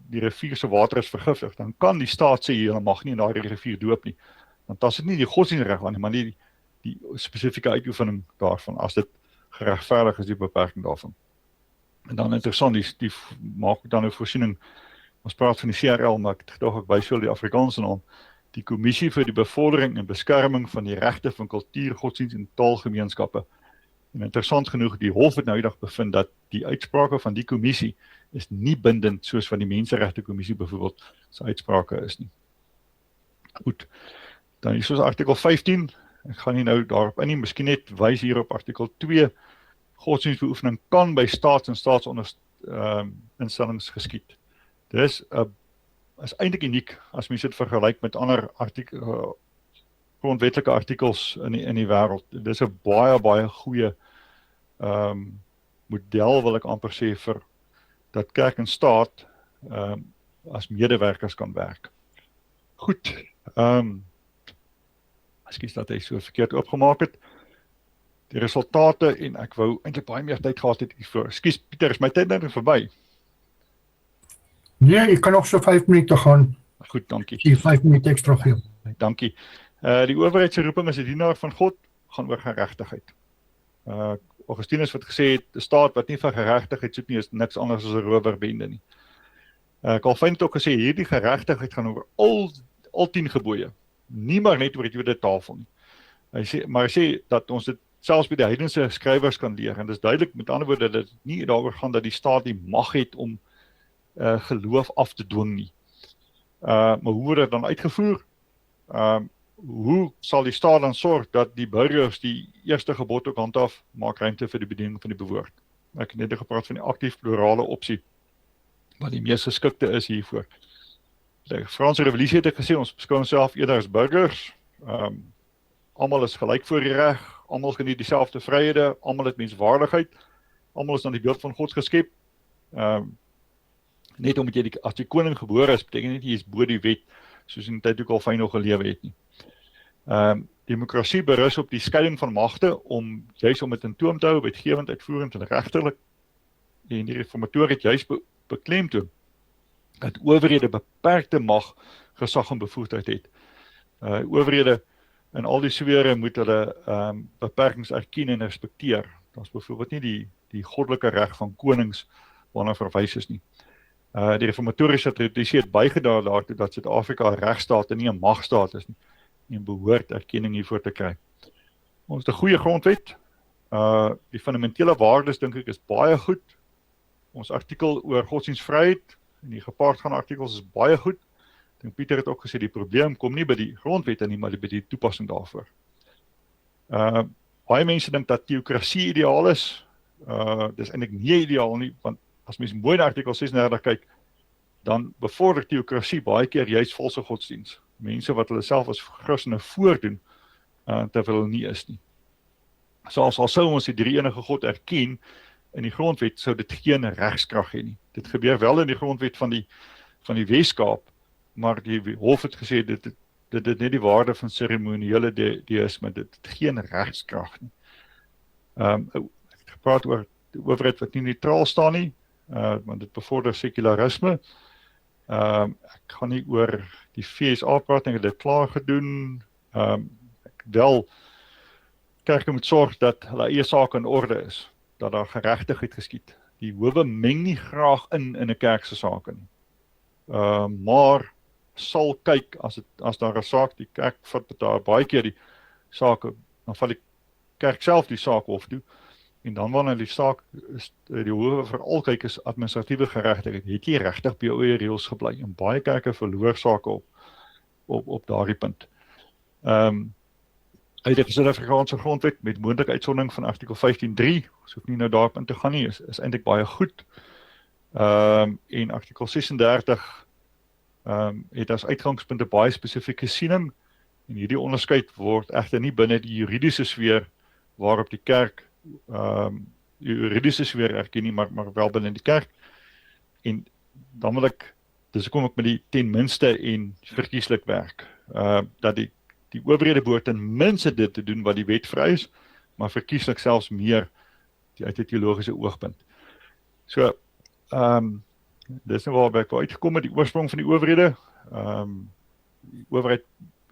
die rivier se water is vergiftig, dan kan die staat sê jy mag nie in daardie rivier doop nie. Want as dit nie die godsdienstreg aan nie, maar nie die spesifieke uitoefening daarvan, as dit geregverdig is, die beperking daarvan. En dan interessant, die maak dan 'n voorsiening, ons praat van die CRL, maar ek dink ek wys wel die Afrikaanse naam, die Kommissie vir die Bevordering en Beskerming van die Regte van Kultuur, Godsdienst en Taalgemeenskappe. En interessant genoeg, die Hof het nou eendag bevind dat die uitsprake van die kommissie is nie bindend soos van die Menseregte Kommissie byvoorbeeld se uitsprake is nie. Goed, dan is soos artikel 15, ek gaan nie nou daarop in nie, miskien net wys hier op artikel 2, godsdienstbeoefening kan by staats- en staatsinstellings geskied. Dis is eintlik uniek as mens dit vergelyk met ander grondwetlike artikels in die wêreld. Dis 'n baie goeie model, wil ek amper sê, vir dat kerk en staat as medewerkers kan werk. Goed, ekskuus dat hy so verkeerd opgemaak het. Die resultate, en ek wou eintlik baie meer tyd gehad het hiervoor. Ekskuus Pieter, is my tyd nou verby? Nee, ek kan nog so 5 minute gaan. Goed, dankie. Hier 5 minute ekstra gee. Dankie. Die owerheid se roeping as 'n dienaar van God gaan oor geregtigheid. Augustinus wat gesê het, 'n staat wat nie vir geregtigheid soek nie, is niks anders as 'n rowerbende nie. Calvin het ook gesê, hierdie geregtigheid gaan oor al 10 gebooie, nie maar net oor die Tweede Tafel nie. Hy sê dat ons dit selfs by die heidense skrywers kan leer, en dit is duidelik, met ander woorde, dat dit nie daaroor gaan dat die staat die mag het om geloof af te dwing nie. Maar hoe word dit dan uitgevoer? Hoe sal die staat dan sorg dat die burgers die eerste gebod ook handhaaf, maak ruimte vir die bediening van die bewoord? Ek het net gepraat van die aktief plurale opsie, wat die mees geskikte is hiervoor. Die Franse revolusie het ek gesê, ons beskou onsself eerder as burgers, almal is gelyk voor die reg, almal geniet dieselfde vryhede, almal het menswaardigheid, almal is aan die beeld van God geskep, net omdat jy as die koning gebore is, beteken nie jy is bo die wet, soos in die tyd ook al fyn nog gelewe het nie. Demokrasie berus op die skeiding van magte, juist om dit in toom te hou, wetgewend, uitvoerend en regterlik. En die reformatoor het juist beklemtoon dat owerhede beperkte mag, gesag en bevoegdheid het. Owerhede in al die sfere moet hulle beperkings erken en respekteer. Dat is byvoorbeeld nie die goddelike reg van konings waarna verwys is nie. Die reformatoriese tradisie het bygedra daartoe dat Suid-Afrika 'n regstaat en nie 'n magstaat is nie, en behoort erkenning hiervoor te kry. Ons het 'n goeie grondwet. Die fundamentele waardes dink ek is baie goed. Ons artikel oor godsdienstvryheid en die gepaardgaande artikels is baie goed. Ek dink Pieter het ook gesê die probleem kom nie by die grondwet nie, maar by die toepassing daarvoor. Baie mense dink dat teokrasie ideaal is. Dis eintlik nie ideaal nie, want as mens mooi na artikel 36 kyk, dan bevorder teokrasie baie keer juist valse godsdiens. Mense wat hulle self as Christene voordoen, terwyl hulle nie is nie. Selfs al sou ons die drie enige God erken in die grondwet, sou dit geen regskrag hê nie. Dit gebeur wel in die grondwet van die Weskaap, maar die hof het gesê dit het net die waarde van seremoniële deïsme, dit het geen regskrag nie. Ek het gepraat oor die owerheid wat nie neutraal staan nie, want dit bevorder sekularisme. Ek gaan nie oor die FSA praat, ek het dit klaar gedoen. Kerke moet sorg dat hulle eie saak in orde is, dat daar geregtigheid geskied. Die howe meng nie graag in 'n kerk se sake nie. Maar sal kyk as daar 'n saak, die kerk vat daar baie keer die sake, dan vat die kerk self die saak hof toe, en dan wanneer die saak die howe veral kyk is administratiewe geregtigheid, het jy regtig by jou eie reëls gebly, en baie kerke verloor sake op daardie punt. Uit die Suid-Afrikaanse grondwet met moontlike uitsondering van artikel 15.3, ons hoef nie nou daarop in te gaan nie, is eintlik baie goed. En artikel 36 het as uitgangspunte baie spesifieke siening, en hierdie onderskeid word egter nie binne die juridiese sfeer waarop die kerk die juridiese sfeer erken nie, maar wel binne die kerk. En dan wil dis kom ek met die ten minste en verkieslik werk, dat die owerhede behoort ten minste dit te doen wat die wet vry is, maar verkieslik selfs meer uit 'n teologiese oogpunt. So, dis nou waarby ek uitgekom met die oorsprong van die owerhede, die owerheid,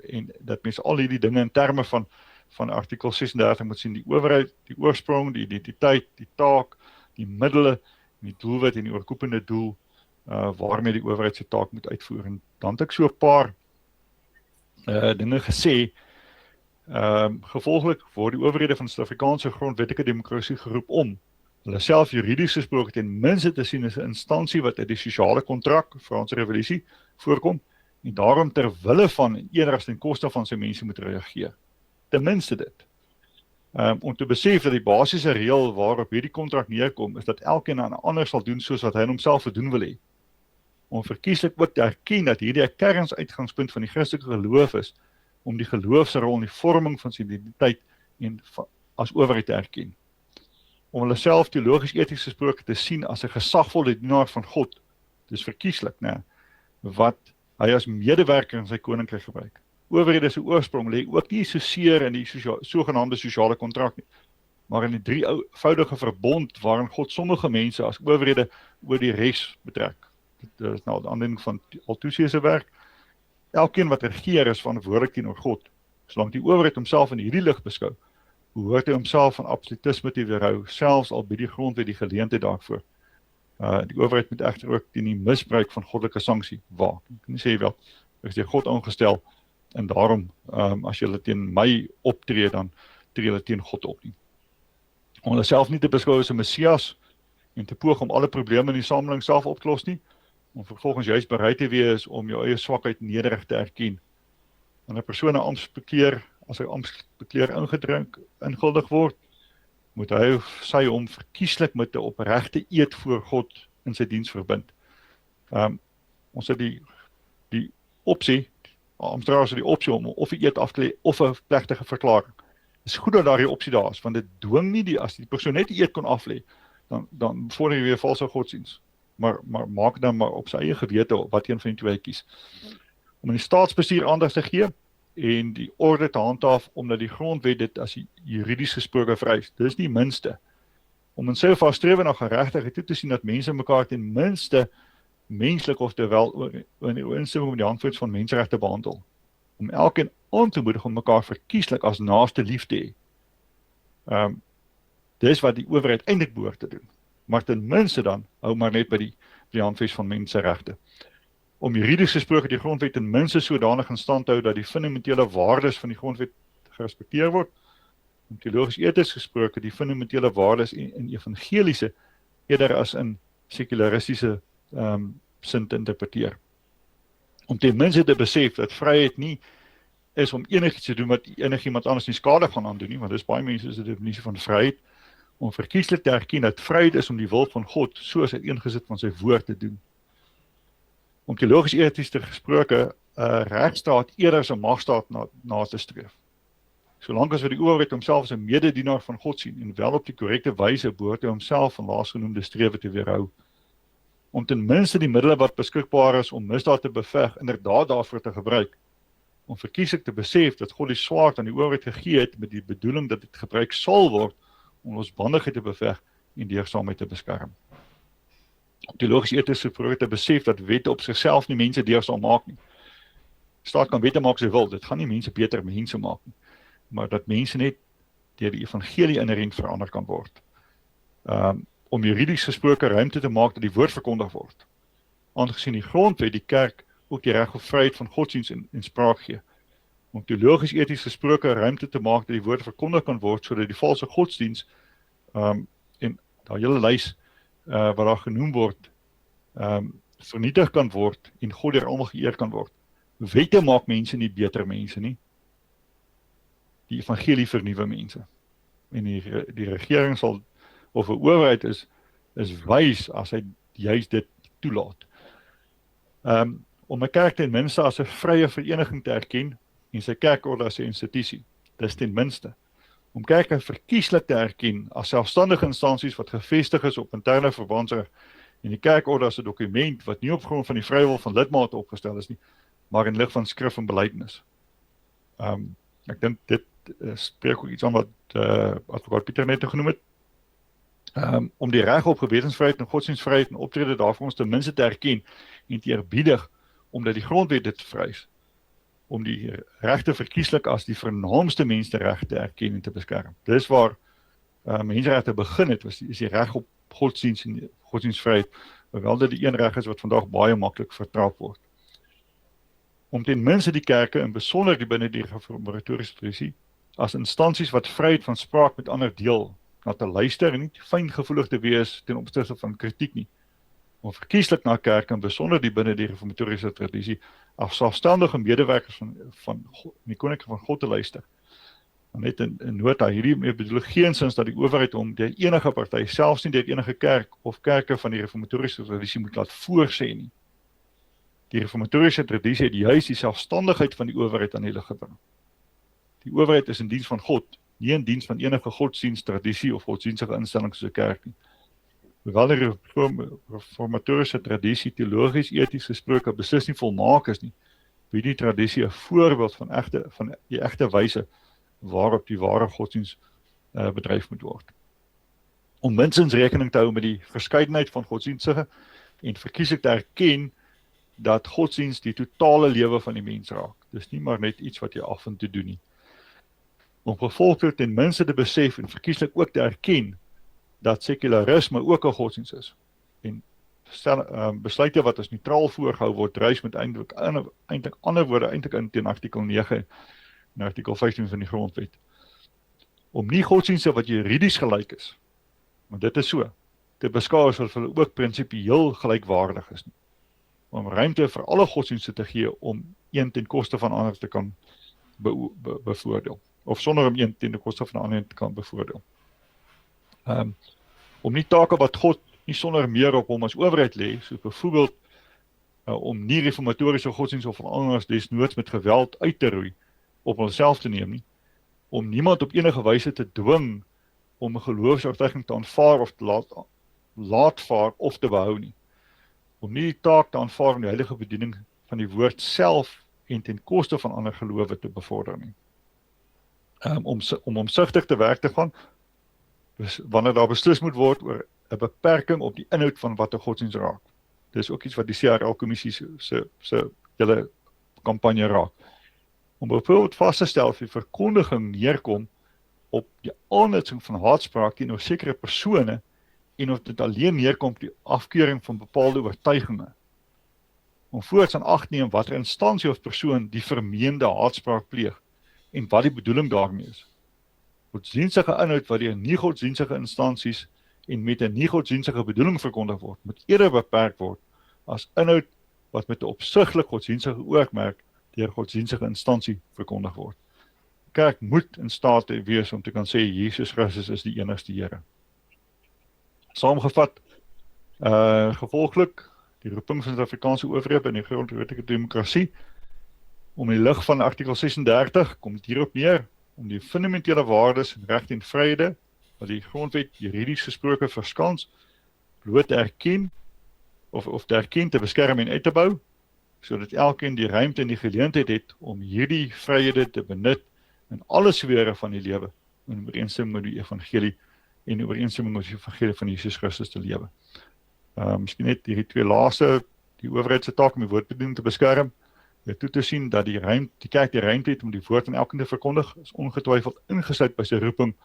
en dat mense al hierdie dinge in terme van artikel 36 moet sien, die owerheid, die oorsprong, die identiteit, die taak, die middele, die doelwit en die oorkoepende doel, waarmee die owerheid sy taak moet uitvoer. En dan het ek so 'n paar dinge gesê, gevolglik word die owerhede van Suid-Afrikaanse grondwetlike demokrasie geroep om hulle self juridies gesproke ten minste te sien as 'n instansie wat uit die sosiale kontrak, Franse revolusie, voorkom, en daarom ter wille van en eerder ten koste van sy mense moet reageer. Ten minste dit. Om te besef dat die basiese reël waarop hierdie kontrak neerkom, is dat elkeen aan 'n ander sal doen soos wat hy homself doen wil hê. Om verkieslik ook te erken dat hierdie 'n kernsuitgangspunt van die Christelike geloof is, om die geloofsrol in die vorming van sy identiteit en as owerheid te erken. Om hulle self teologies-eties gesproke te sien as 'n gesagvolle dienaar van God, dis verkieslik, wat hy as medewerker in sy koninkryk gebruik. Owerhede se oorsprong lê ook nie so seer in die sogenaamde sosiale kontrak nie, maar in die drievoudige verbond waarin God sommige mense as owerhede oor die res betrek. Dit is nou die aanleiding van Althusser se werk. Elkeen wat regeer is verantwoordelik teenoor God. Solank die owerheid homself in hierdie lig beskou, behoort hy homself van absolutisme te weerhou, selfs al bied die grondwet die geleentheid daarvoor. Die owerheid moet egter ook teen die misbruik van goddelike sanksie waak. Ek kan nie sê wel, ek is deur God aangestel, en daarom, as julle teen my optree, dan tree julle teen God op nie. Om hulle self nie te beskou as 'n Messias, en te poog om alle probleme in die samelewing self op te los nie, om vervolgens juist bereid te wees om jou eie swakheid nederig te erken. En 'n persoon 'n amptsbekleer, as hy amptsbekleer inguldig word, moet hy of sy hom verkieslik met 'n opregte eed voor God in sy diens verbind. Ons het die opsie, Amptenare het die opsie om of 'n eed af te lê of 'n plegtige verklaring. Dit is goed dat daar die opsie daar is, want dit dwing nie as die persoon net die eed kon af lê, dan vorder jy weer valse godsdiens. Maar maak dan maar op sy eie gewete wat een van die twee kies. Om in die staatsbestuur aandag te gee en die orde te handhaaf, omdat die grondwet dit as juridies gesproke vereis. Dit is nie minste. Om in sy strewe na geregtigheid toe te sien dat mense mekaar ten minste menslik of terwyl in ooreenstemming met die handvoots van menseregte behandel. om elkeen aan te moedig om mekaar verkieslik as naaste lief te hê. Dis wat die owerheid eintlik behoort te doen. Maar ten minste dan, hou maar net by die handves van menseregte. Om juridies gesproke die grondwet ten minste sodanig in stand te hou dat die fundamentele waardes van die grondwet gerespekteer word, om teologies-eties gesproke die fundamentele waardes in evangeliese eerder as in sekularistiese sin te interpreteer. Om ten minste te besef dat vryheid nie is om enigiets te doen wat enigiemand anders nie skade gaan aandoen nie, want dis baie mense is die definisie van vryheid, om verkieslik te erken dat vryheid is om die wil van God soos uiteengesit van sy woord te doen. Om teologies-eties te gesproke, regstaat eerder as 'n magstaat na te streef. Solank as wat die owerheid homself as 'n mededienaar van God sien en wel op die korrekte wyse behoort hy homself van laasgenoemde strewe te weerhou. Om ten minste die middele wat beskikbaar is om misdaad te beveg, inderdaad daarvoor te gebruik. Om verkieslik te besef dat God die swaard aan die owerheid gegee het met die bedoeling dat dit gebruik sal word om losbandigheid te beveg en deugdsaamheid te beskerm. Om teologies-eties gesproke te besef dat wette op sigself nie mense deugdsaam maak nie. Staat kan wette maak as hy wil, dit gaan nie mense beter mense maak nie, maar dat mense net deur die evangelie inherent verander kan word. Om juridies gesproke ruimte te maak dat die woord verkondig word. Aangesien die grondwet die kerk ook die reg op vryheid van godsdienst in spraak gee. Om teologies-eties gesproke ruimte te maak dat die woord verkondig kan word, sodat die valse godsdienst en daar hele lys wat daar genoem word, vernietig kan word en God deur almal geëer kan word. Wette maak mense nie beter mense nie. Die evangelie vernuwe mense. En die regering sal, of 'n owerheid is wys as hy juist dit toelaat. Om 'n kerk ten minste as 'n vrye vereniging te erken en sy kerkorde as 'n institusie. Dis ten minste. Om kerke verkieslik te erken as selfstandige instansies wat gevestig is op interne verbandsreg en die kerkorde as 'n dokument wat nie op grond van die vrywil van lidmate opgestel is nie, maar in lig van skrif en belydenis. Ek dink dit spreek ook iets aan wat advokaat Pieter net genoem het. Om die reg op gewetensvryheid en godsdienstvryheid en optrede daarvoor ons ten minste te erken en te eerbiedig, omdat die grondwet dit vereis, om die regte verkieslik as die vernaamste menseregte te erken en te beskerm. Dis waar menseregte begin het, is die reg op godsdienst en godsdienstvryheid, hoewel dit die een reg is wat vandag baie maklik vertrap word. Om ten minste die kerke, en besonder die binne die reformatoriese tradisie, as instansies wat vryheid van spraak met ander deel, na te luister en nie fyngevoelig te wees ten opsigte van kritiek nie. Om verkieslik na kerk en besonder die binne die reformatoriese tradisie as selfstandige medewerkers van die koninkryk van God te luister. Maar net in nota, hierdie bedoel geensins dat die owerheid om deur enige party, selfs nie deur enige kerk of kerke van die reformatoriese tradisie moet laat voorsê nie. Die reformatoriese tradisie het juis die selfstandigheid van die owerheid aan die lig gebring. Die owerheid is in diens van God, nie in diens van enige godsdienst, tradisie of godsdienstige instelling soos 'n kerk nie. Hoewel die reformatoriese tradisie teologies-eties gesproke beslis nie volmaak is nie, bied die tradisie 'n voorbeeld van die egte wyse waarop die ware godsdienst bedryf moet word. Om minstens rekening te hou met die verskeidenheid van godsdienstige en verkieslik te erken dat godsdienst die totale lewe van die mens raak. Dis nie maar net iets wat jy af en toe doen nie. Om gevolglik ten minste te besef en verkieslik ook te erken dat sekularisme ook 'n godsdienst is. En besluite wat as neutraal voorgehou word, dryf met eintlik ander woorde eintlik in teen artikel 9 en artikel 15 van die grondwet. Om nie godsdienste wat juridies gelyk is, want dit is so, te beskou as wat hulle ook prinsipieel gelykwaardig is nie. Om ruimte vir alle godsdienste te gee om een ten koste van ander te kan bevoordeel. Of sonder om een ten koste van ander te kan bevoordeel. Om nie take wat God nie sonder meer op hom as owerheid lê, soos byvoorbeeld om nie reformatoriese godsdienst of anders desnoods met geweld uit te roei, op homself te neem nie, om niemand op enige wyse te dwing om 'n geloofsoortuiging te aanvaar of te laat vaar of te behou nie. Om nie die taak te aanvaar om die heilige bediening van die woord self en ten koste van ander gelowe te bevorder nie. Om omsigtig te werk te gaan, wanneer daar beslis moet word oor 'n beperking op die inhoud van wat 'n godsdienst raak. Dis ook iets wat die CRL-kommissie se hele kampanje raak. om byvoorbeeld vas te stel of die verkondiging neerkom op die aanhitsing van haatspraak teenoor sekere persone en of dit alleen neerkom op die afkeuring van bepaalde oortuigings. Om voorts aan ag neem watter instansie of persoon die vermeende haatspraak pleeg en wat die bedoeling daarmee is. Godsdienstige inhoud wat deur nie-godsdienstige instansies en met 'n nie-godsdienstige bedoeling verkondig word, moet eerder beperk word as inhoud wat met 'n opsigtelik godsdienstige oogmerk deur godsdienstige instansie verkondig word. Die kerk moet in staat wees om te kan sê Jesus Christus is die enigste Here. Saamgevat, gevolglik die roeping van die Suid-Afrikaanse owerheid in die grondwetlike demokrasie, om in die lig van artikel 36 kom dit hierop neer om die fundamentele waardes en regte en vryhede wat die grondwet juridies gesproke verskans, bloot te erken of te erken, te beskerm en uit te bou, sodat elkeen die ruimte en die geleentheid het om hierdie vryhede te benut in alle sfere van die lewe, in ooreenstemming met die evangelie en in ooreenstemming met die evangelie van Jesus Christus te lewe. Miskien net hierdie twee laaste, die owerheid se taak om die woordbediening te beskerm, toe te sien dat die kerk die ruimte het om die woord aan elkeen te verkondig, is ongetwyfeld ingesluit by sy roeping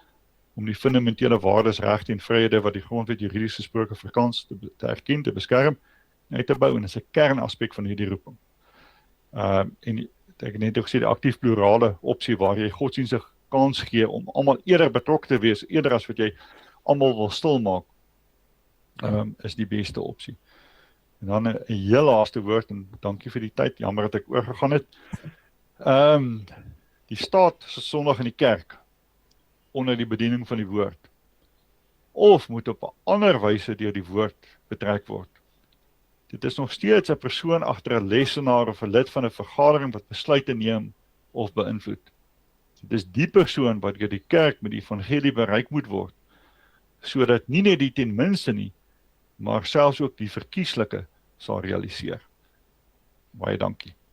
om die fundamentele waardes, regte en vryhede wat die grondwet juridies gesproke verkans te erken, te beskerm en uit te bou, en is 'n kernaspek van hierdie roeping. En ek het net ook gesê die aktief plurale opsie waar jy godsdienstig kans gee om almal eerder betrokke te wees, eerder as wat jy almal wil stilmaak, is die beste opsie. En dan 'n heel laaste woord, en dankie vir die tyd, jammer dat ek oorgegaan het. Die staat se Sondag in die kerk, onder die bediening van die woord, of moet op 'n ander wyse deur die woord betrek word. Dit is nog steeds 'n persoon agter 'n lesenaar of 'n lid van 'n vergadering wat besluite neem of beïnvloed. Dit is die persoon wat deur die kerk met die evangelie bereik moet word, sodat nie net die ten minste nie, maar selfs ook die verkieslike sal realiseer. Baie dankie.